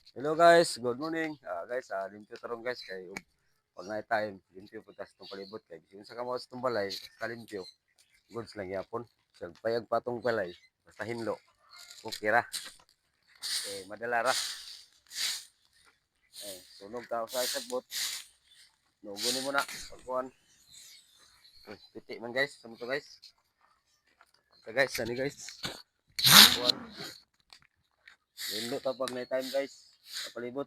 Hello guys, good morning. Guys, limpyo tarong guys kay pag night time, limpyo po tas itong palibot kay yung sa kamo sa itong balay, kalimpyo, goods lang yapon. So, payag patong balay, basta hinlo, okay ra. Madala ra. Sunog ka sa sagbot, nugunin mo na, pagkuhan. Piti man guys, sama to guys. Ito guys, sani guys. Pagkuhan. Hinlo ta pag night time guys, sa palibot.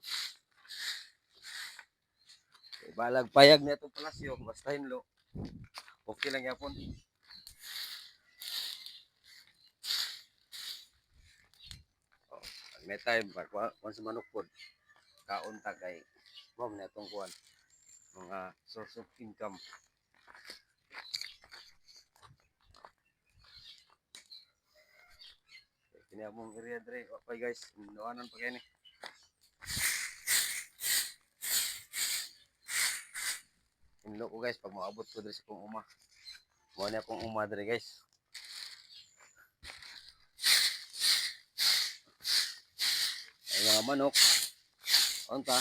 Balag payag na itong palasyo, basta hinlo, okay lang yapon. May time once manok pod kaon ta kay mom na itong kuan mga source of income. Kini among area dre okay guys, nuanan pa kay ni. Inlo ko guys pag maabot ko dre sa kong uma. Mo na akong uma dre guys. Ay mga manok onta.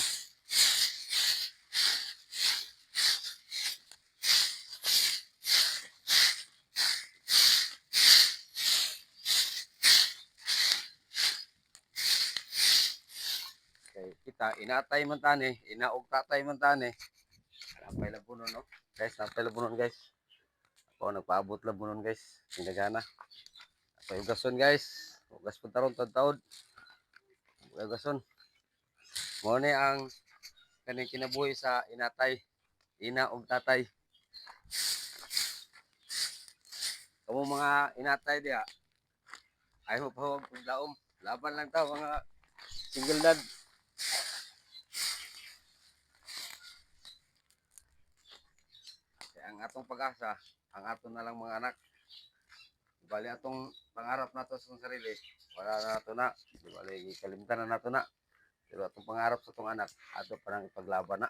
Kay kita inatay man tani, inaog tatay man tani. Napay labunon no. Guys, napay labunon guys. Ako nagpaabot labunon guys. Sinagana. Ako ugason guys. Ugas pud taron taud-taud. Ugason. Mo ni ang kaning kinabuhi sa inatay, ina og tatay. Kamo mga inatay diha, ay mo pa huwag daom. Laban lang ta mga single dad. Kaya ang atong pag-asa, ang aton na lang mga anak. Bali atong pangarap nato sa sarili, wala na nato na. Bali kalimtan na nato na. Pero atong pangarap sa atong anak, ato pa nang ipaglaban na.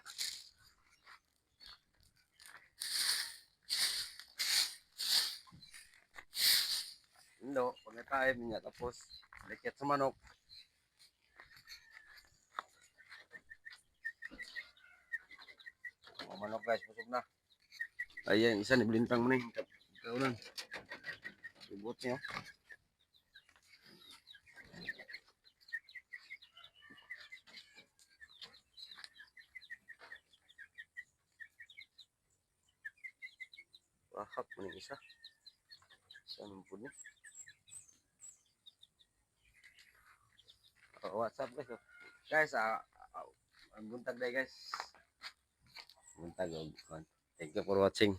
Indo, pag natay niya tapos likit sa manok. Mga manok guys, busog na. Ayan, isa ni blintang mo ni. Ikaw lang. Ibot niya. Wahap mo ni isa. Isa naman po niya. WhatsApp guys. Guys, ang buntag day guys. Buntag. Thank you for watching.